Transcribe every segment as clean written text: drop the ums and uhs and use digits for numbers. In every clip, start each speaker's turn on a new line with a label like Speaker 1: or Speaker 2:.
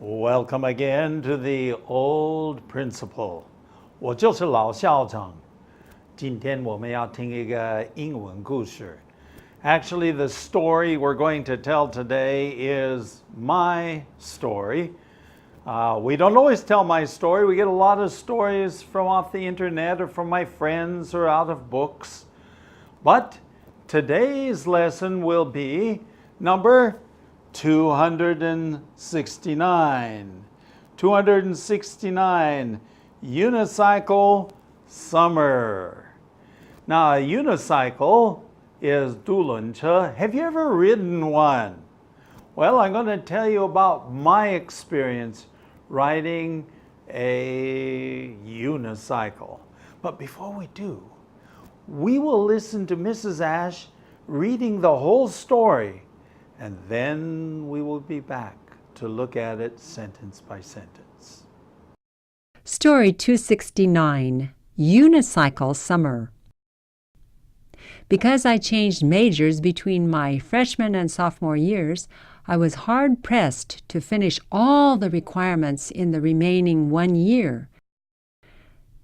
Speaker 1: Welcome again to the old principal. 我就是老校长。今天我们要听一个英文故事。Actually, the story we're going to tell today is my story. We don't always tell my story. We get a lot of stories from off the internet or from my friends or out of books. But today's lesson will be number 269. 269, unicycle summer. Now, a unicycle is 独轮车. Have you ever ridden one? Well, I'm going to tell you about my experience riding a unicycle. But before we do, we will listen to Mrs. Ash reading the whole story, and then we will be back to look at it sentence by sentence.
Speaker 2: Story 269, Unicycle Summer. Because I changed majors between my freshman and sophomore years, I was hard-pressed to finish all the requirements in the remaining 1 year.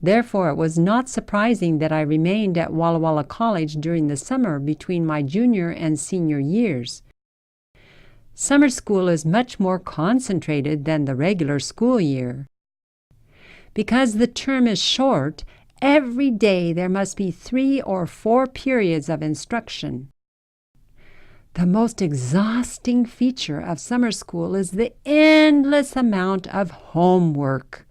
Speaker 2: Therefore, it was not surprising that I remained at Walla Walla College during the summer between my junior and senior years. Summer school is much more concentrated than the regular school year. Because the term is short, every day there must be 3 or 4 periods of instruction. The most exhausting feature of summer school is the endless amount of homework.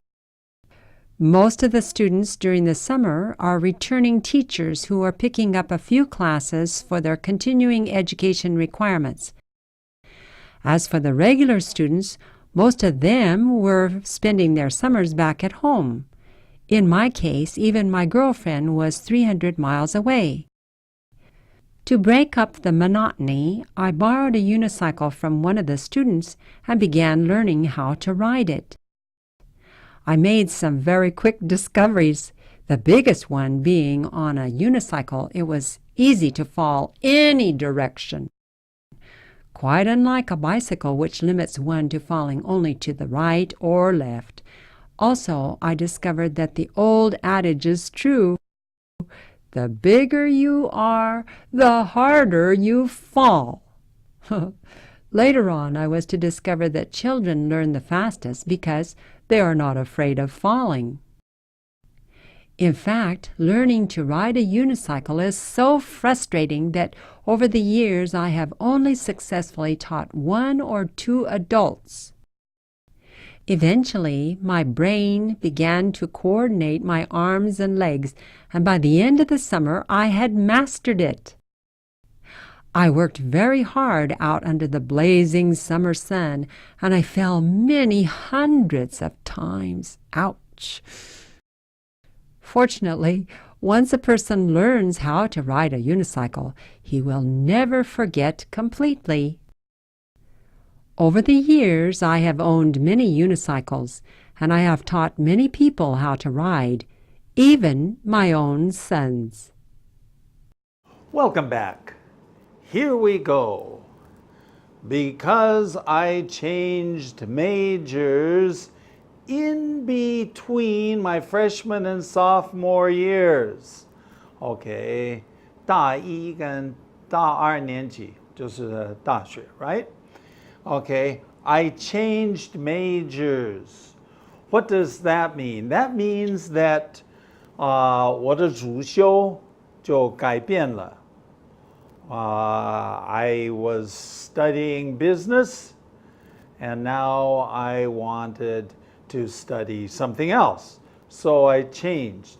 Speaker 2: Most of the students during the summer are returning teachers who are picking up a few classes for their continuing education requirements. As for the regular students, most of them were spending their summers back at home. In my case, even my girlfriend was 300 miles away. To break up the monotony, I borrowed a unicycle from one of the students and began learning how to ride it. I made some very quick discoveries, the biggest one being on a unicycle it was easy to fall any direction. Quite unlike a bicycle, which limits one to falling only to the right or left. Also, I discovered that the old adage is true. The bigger you are, the harder you fall. Later on, I was to discover that children learn the fastest because they are not afraid of falling. In fact, learning to ride a unicycle is so frustrating that over the years I have only successfully taught 1 or 2 adults. Eventually, my brain began to coordinate my arms and legs, and by the end of the summer I had mastered it. I worked very hard out under the blazing summer sun, and I fell many hundreds of times. Ouch! Fortunately, once a person learns how to ride a unicycle, he will never forget completely. Over the years, I have owned many unicycles, and I have taught many people how to ride, even my own sons.
Speaker 1: Welcome back. Here we go. Because I changed majors in between my freshman and sophomore years. Okay, 大一跟大二年级就是大学, right? Okay, I changed majors. What does that mean? That means that 我的主修就改变了. I was studying business, and now I wanted to study something else. So I changed.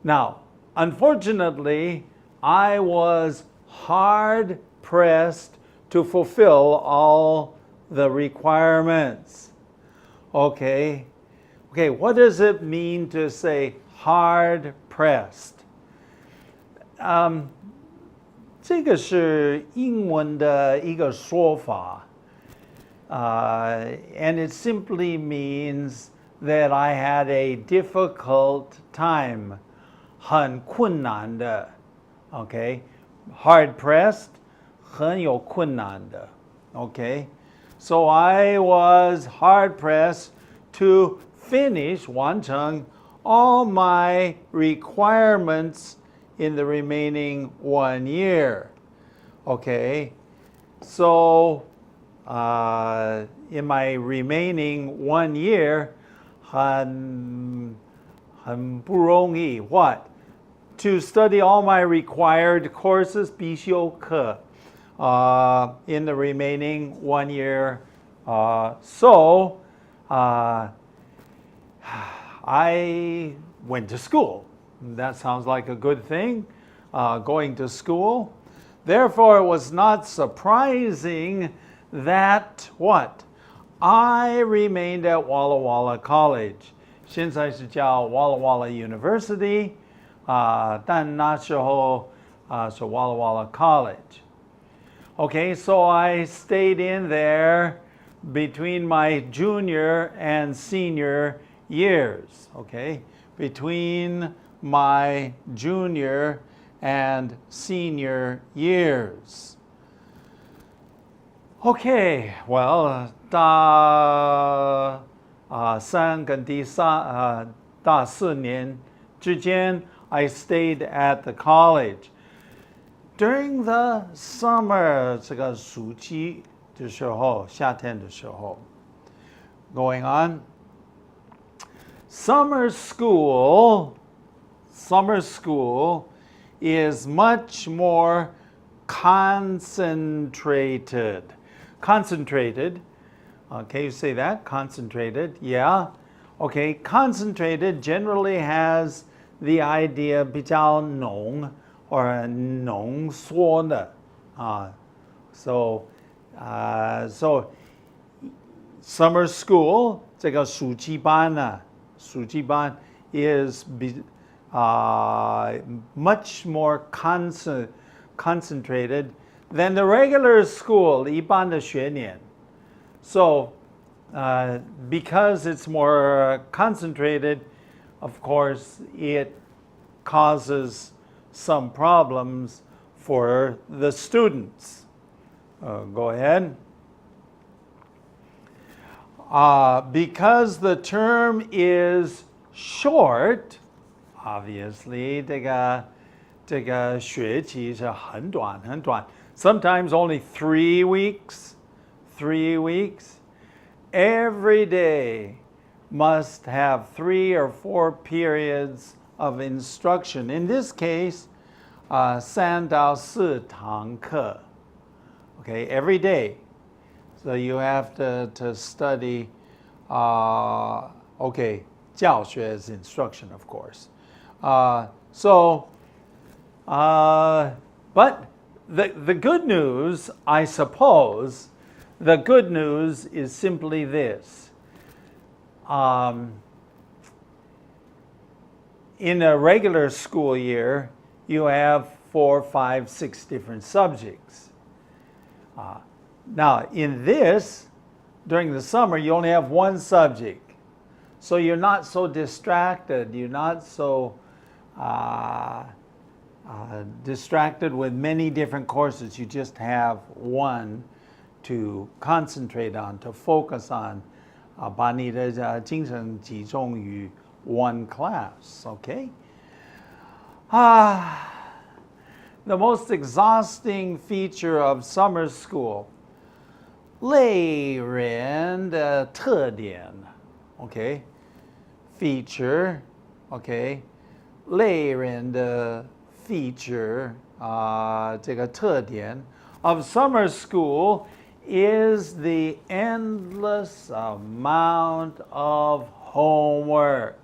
Speaker 1: Now, unfortunately, I was hard pressed to fulfill all the requirements. Okay, what does it mean to say hard pressed? 这个是英文的一个说法。And it simply means that I had a difficult time, 很困难的, okay? Hard pressed, 很有困难的, okay? So I was hard pressed to finish 完成 all my requirements in the remaining 1 year. Okay, so in my remaining 1 year, 很不容易 what? To study all my required courses, 必修课 in the remaining 1 year. So I went to school. That sounds like a good thing, going to school. Therefore, it was not surprising that what? I remained at Walla Walla College. 现在是叫 Walla Walla University, 但那时候是 Walla Walla College. Okay, so I stayed in there between my junior and senior years. Okay, between my junior and senior years. Okay, well, 大3跟大4年之间 I stayed at the college. During the summer, 这个暑期的时候，夏天的时候 going on. Summer school is much more concentrated. Concentrated. Can you say that? Concentrated. Yeah. Okay. Concentrated generally has the idea 比较浓 or 浓缩的 So summer school 这个暑期班呢，暑期班 is much more concentrated than the regular school 一般的学年 So because it's more concentrated, of course, it causes some problems for the students. Go ahead. Because the term is short, obviously, 这个学期是很短很短 Sometimes only 3 weeks. 3 weeks. Every day must have 3 or 4 periods of instruction. In this case, 3到4堂课 Okay, every day. So you have to study, okay, 教学 is instruction, of course. But the good news, I suppose, the good news is simply this. In a regular school year, you have 4, 5, 6 different subjects. Now, in this, during the summer, you only have 1 subject. So you're not so distracted. You're not so distracted with many different courses. You just have 1 to concentrate on, to focus on. 把你的精神集中于 1 class, okay? The most exhausting feature of summer school, 累人的特点 okay? Feature, okay? 累人的 feature, 这个特点 of summer school is the endless amount of homework.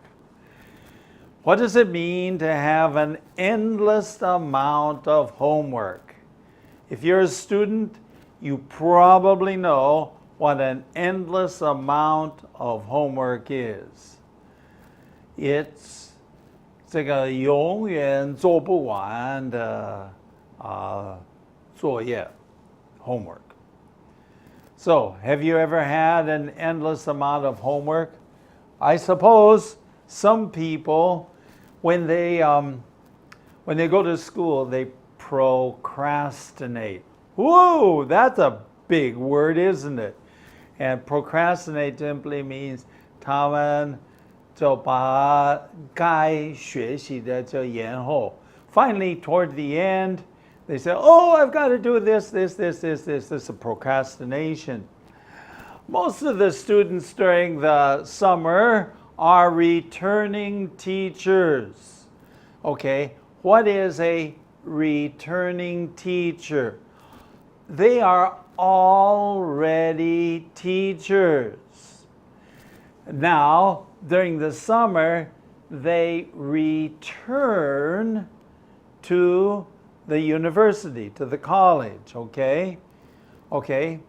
Speaker 1: What does it mean to have an endless amount of homework? If you're a student, you probably know what an endless amount of homework is. It's 这个永远做不完的作业 homework. So, have you ever had an endless amount of homework? I suppose some people, when they go to school, they procrastinate. Whoa, that's a big word, isn't it? And procrastinate simply means 他们就把该学习的就延后。Finally, toward the end, they say, oh, I've got to do this. This is procrastination. Most of the students during the summer are returning teachers. Okay, what is a returning teacher? They are already teachers. Now, during the summer, they return to the university, to the college, okay? Okay,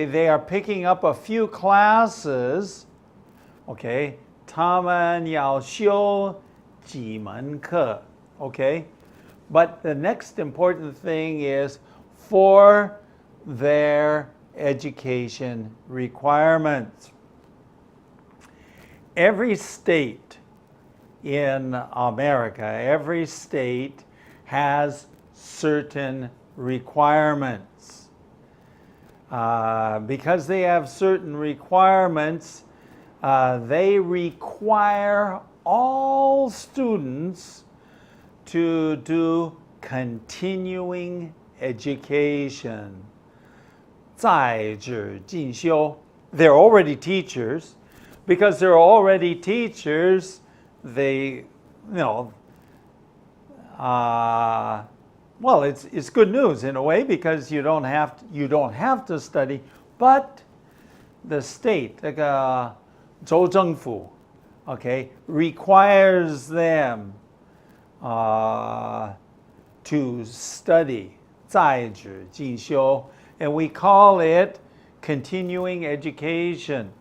Speaker 1: they are picking up a few classes, okay? 他们要修几门课, okay? But the next important thing is for their education requirements. Every state in America, every state has certain requirements. Because they have certain requirements, they require all students to do continuing education. 在职进修. They're already teachers. Because they're already teachers, they, well, it's good news in a way because you don't have to study, but the state, 这个州政府, okay, requires them to study 在职进修, and we call it continuing education.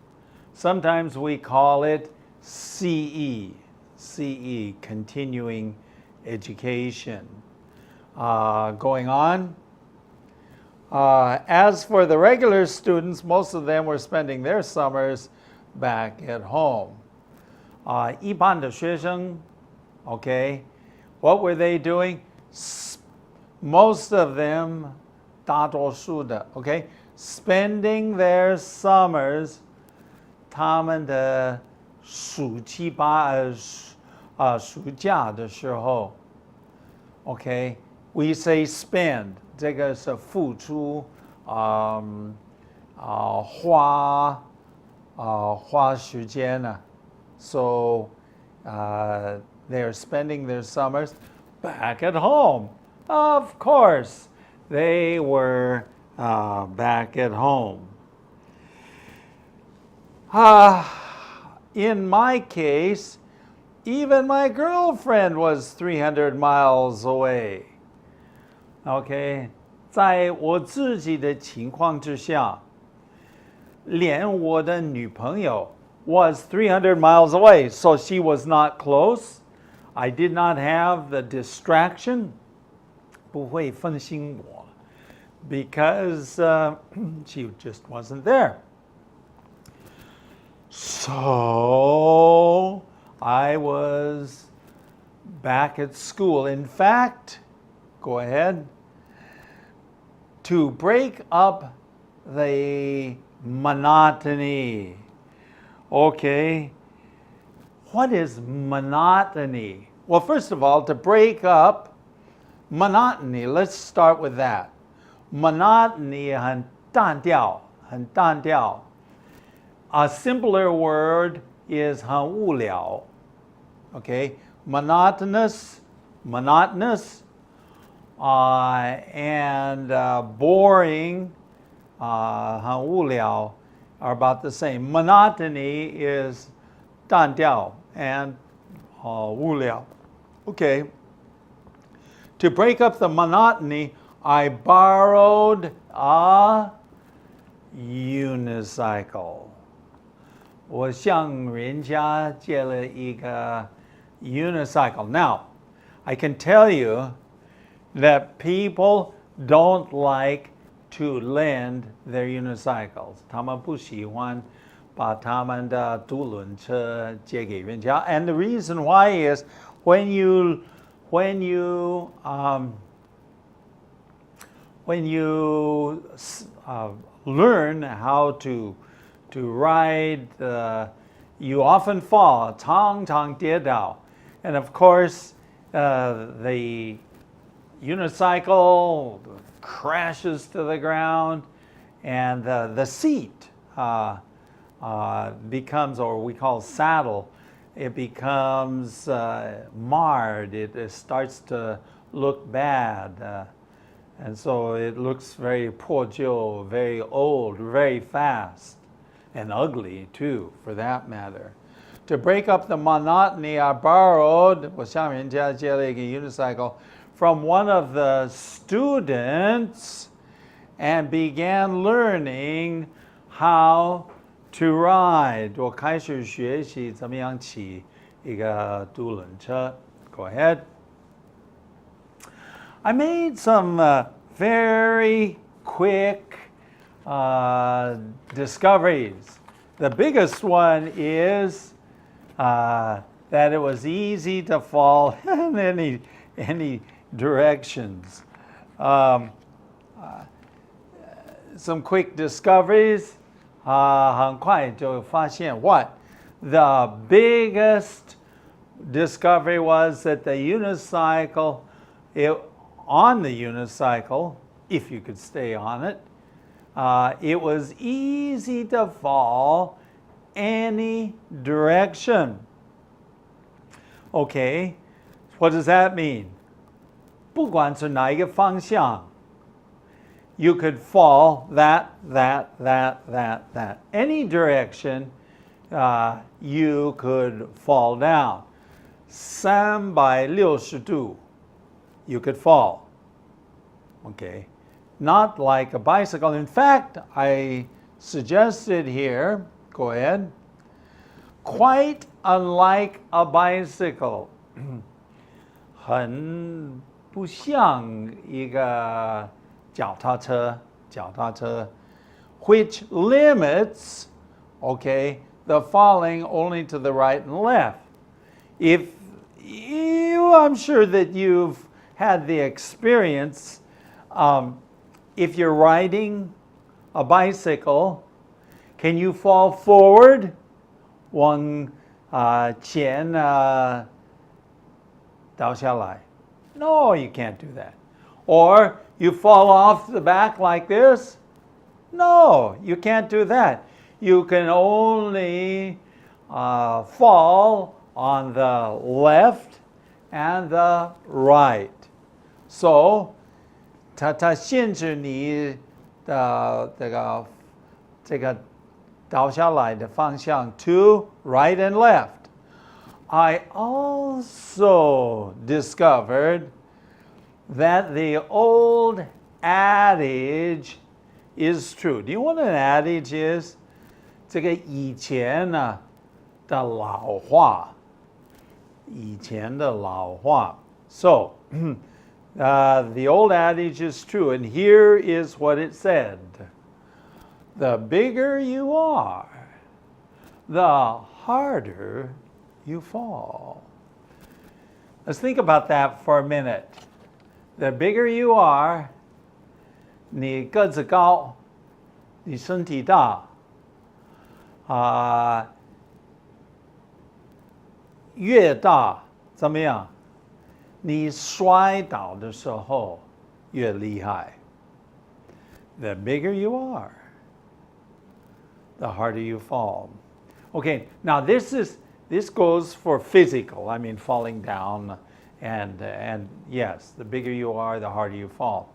Speaker 1: Sometimes we call it CE, continuing education. Going on. As for the regular students, most of them were spending their summers back at home. 一般的学生, okay, what were they doing? Most of them, 大多数的, okay, spending their summers, 他们的暑假的时候, okay, we say spend, 这个是付出, 花时间呢. So they are spending their summers back at home. Of course, they were back at home. In my case, even my girlfriend was 300 miles away. Okay, 在我自己的情况之下，连我的女朋友 was 300 miles away, so she was not close. I did not have the distraction, 不会分心我, because she just wasn't there. So I was back at school. In fact, go ahead. To break up the monotony. Okay. What is monotony? Well, first of all, to break up monotony, let's start with that. Monotony 很单调, 很单调. A simpler word is 很无聊. Okay, monotonous, and boring, 很无聊, are about the same. Monotony is 单调 and 无聊. Okay. To break up the monotony, I borrowed a unicycle. 我向人家借了一个 unicycle. Now, I can tell you that people don't like to lend their unicycles. 他们不喜欢把他们的独轮车借给人家. And the reason why is when you learn how to ride, you often fall, 常常跌倒. And of course, the unicycle crashes to the ground, and the seat becomes, or we call saddle, it becomes marred. It starts to look bad. And so it looks very 破旧, very old, very fast, and ugly too, for that matter. To break up the monotony, I borrowed, 我向人家借了一个 unicycle from one of the students and began learning how to ride. 我开始学习怎么样骑一个独轮车. Go ahead. I made some very quick discoveries. The biggest one is that it was easy to fall in any directions. Some quick discoveries. 很快就发现 what? The biggest discovery was that the unicycle, on the unicycle, if you could stay on it, it was easy to fall any direction. Okay, what does that mean? 不管是哪一个方向, you could fall that. Any direction, you could fall down. 360度, you could fall. Okay, not like a bicycle. In fact, I suggested here, go ahead, quite unlike a bicycle. 很不像一个脚踏车, which limits, okay, the falling only to the right and left. I'm sure that you've had the experience, if you're riding a bicycle, can you fall forward? 往前倒下来. No, you can't do that. Or you fall off the back like this? No, you can't do that. You can only fall on the left and the right. So, 它限制你的这个倒下来的方向 to right and left. I also discovered that the old adage is true. Do you know what an adage is? 这个以前的老话. 以前的老话. So, the old adage is true, and here is what it said. The bigger you are, the harder you fall. Let's think about that for a minute. The bigger you are, 你个子高, 你身体大, 越大, 怎么样? 你摔倒的时候越厉害. The bigger you are, the harder you fall. Okay, now this goes for physical. I mean, falling down, and yes, the bigger you are, the harder you fall.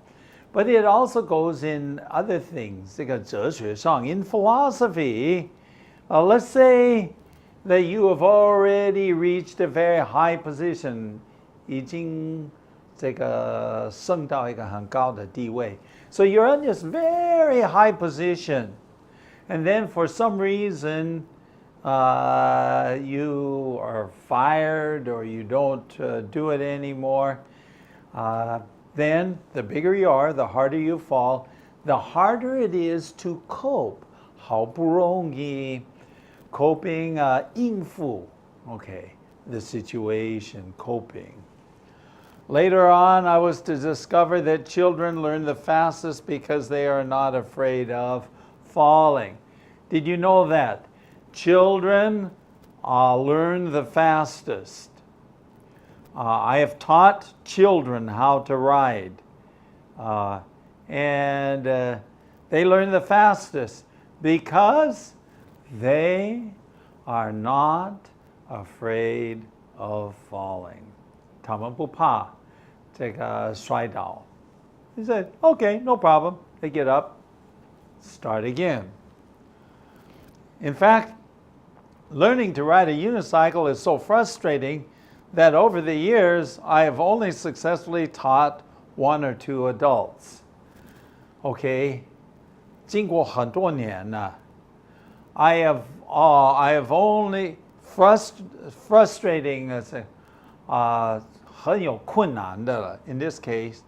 Speaker 1: But it also goes in other things. 这个哲学上, in philosophy, let's say that you have already reached a very high position. 已经这个升到一个很高的地位. So you're in this very high position. And then for some reason, you are fired or you don't do it anymore. Then the bigger you are, the harder you fall, the harder it is to cope. 好不容易 coping, 应付, okay, the situation, coping. Later on, I was to discover that children learn the fastest because they are not afraid of falling. Did you know that? Children learn the fastest. I have taught children how to ride, and they learn the fastest because they are not afraid of falling. 他们不怕这个摔倒. He said, okay, no problem. They get up, start again. In fact, learning to ride a unicycle is so frustrating that over the years, I have only successfully taught 1 or 2 adults. Okay, 经过很多年呢, I have only frustrating, 很有困难的了. In this case,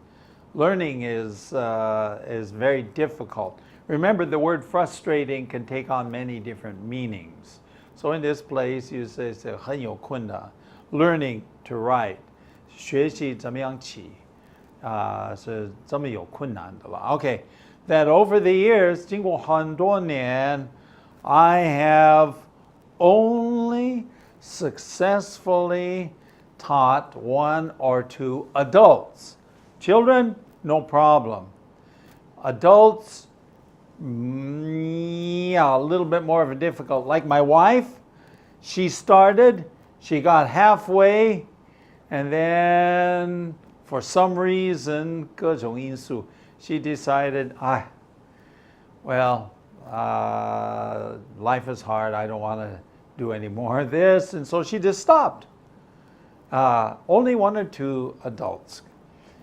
Speaker 1: learning is very difficult. Remember, the word frustrating can take on many different meanings. So in this place, you say 很有困难. Learning to write, 学习怎么样骑, 是这么有困难的了. Okay, that over the years, 经过很多年, I have only successfully taught 1 or 2 adults. Children, no problem. Adults, yeah, a little bit more of a difficult. Like my wife, she started, she got halfway, and then for some reason, 各种因素, she decided, life is hard, I don't want to do any more of this, and so she just stopped. Only 1 or 2 adults.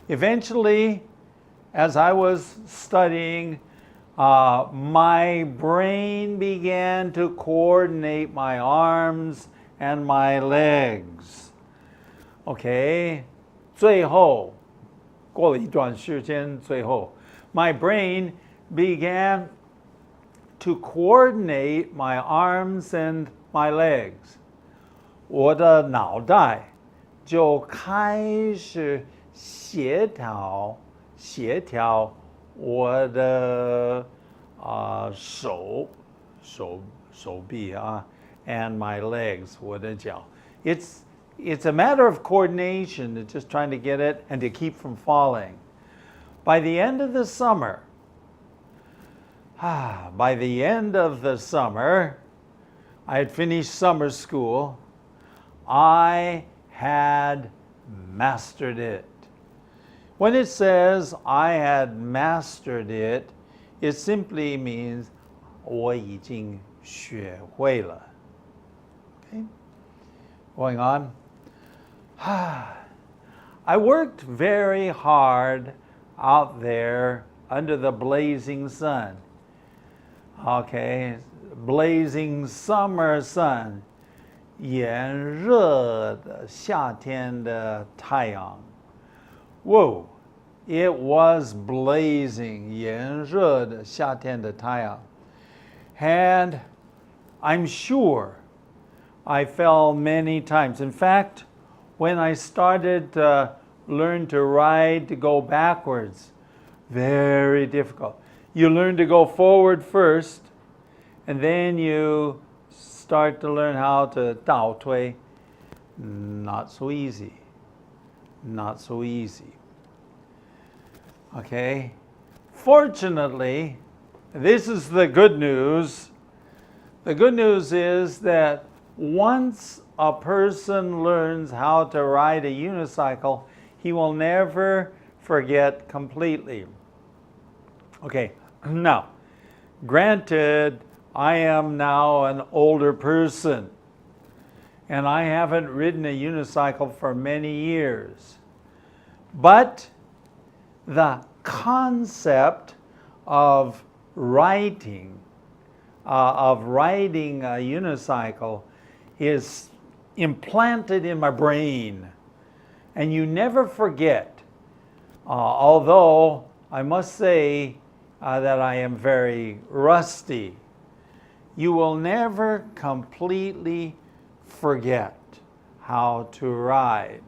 Speaker 1: Eventually, as I was studying, my brain began to coordinate my arms and my legs. Okay, 最后, 过了一段时间, 最后, my brain began to coordinate my arms and my legs. 我的脑袋就开始协调我的手臂 and my legs, 我的脚. It's a matter of coordination, it's just trying to get it and to keep from falling. By the end of the summer, I had finished summer school. I had mastered it. When it says I had mastered it, it simply means 我已经学会了. Okay? Going on. I worked very hard out there under the blazing sun. Okay, blazing summer sun. 炎热的夏天的太阳. Whoa, it was blazing, 炎热的夏天的太阳. And I'm sure I fell many times. In fact, when I started to learn to ride, to go backwards, very difficult. You learn to go forward first, and then you start to learn how to 倒退. Not so easy. Not so easy. Okay? Fortunately, this is the good news. The good news is that once a person learns how to ride a unicycle, he will never forget completely. Okay, now, granted, I am now an older person, and I haven't ridden a unicycle for many years. But the concept of riding a unicycle is implanted in my brain, and you never forget. Although I must say that I am very rusty, you will never completely forget how to ride.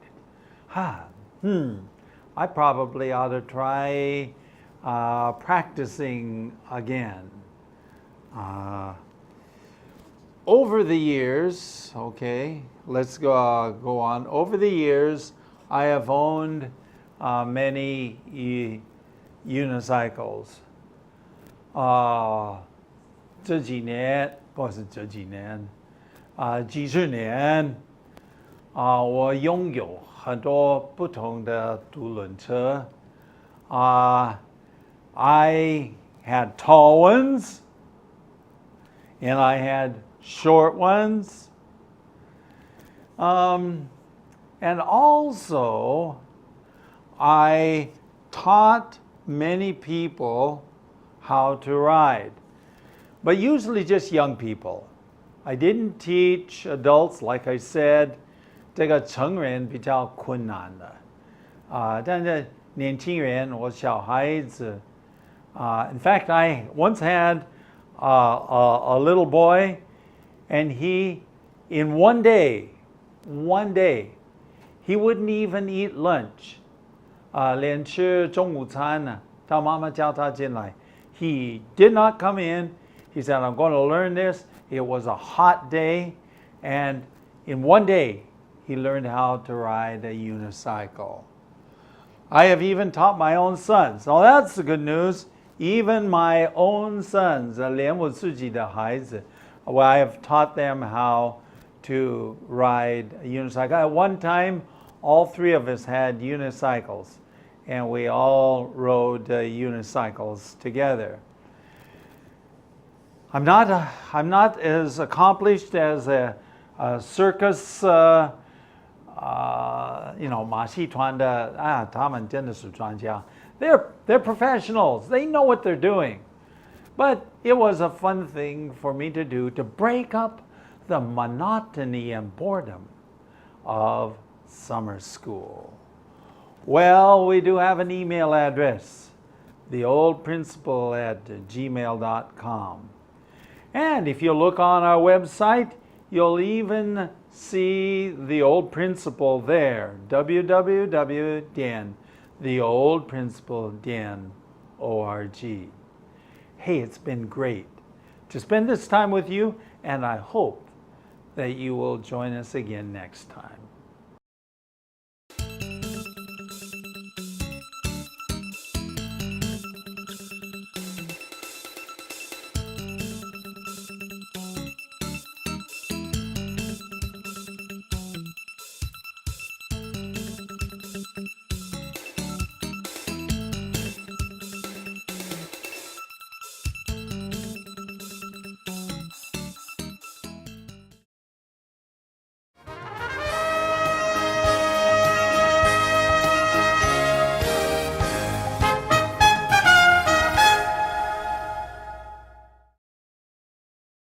Speaker 1: I probably ought to try practicing again. Over the years, okay, let's go on. Over the years, I have owned many unicycles. 这几年不是这几年，几十年，我拥有很多不同的独轮车。I had tall ones, and I had short ones. And also, I taught many people how to ride, but usually just young people. I didn't teach adults, like I said, 这个成人比较困难的，但是年轻人，我小孩子，in fact, I once had a little boy, and he, in one day, he wouldn't even eat lunch. 连吃中午餐呢，他妈妈叫他进来。He did not come in. He said, I'm going to learn this. It was a hot day, and in one day, he learned how to ride a unicycle. I have even taught my own sons. So that's the good news. Even my own sons, 连我自己的孩子, I have taught them how to ride a unicycle. At one time, all three of us had unicycles, and we all rode unicycles together. I'm not as accomplished as a circus, 马戏团的他们真的是专家。They're professionals. They know what they're doing. But it was a fun thing for me to do to break up the monotony and boredom of summer school. Well, we do have an email address, theoldprinciple@gmail.com. And if you look on our website, you'll even see the Old Principle there, www.theoldprinciple.org. Hey, it's been great to spend this time with you, and I hope that you will join us again next time.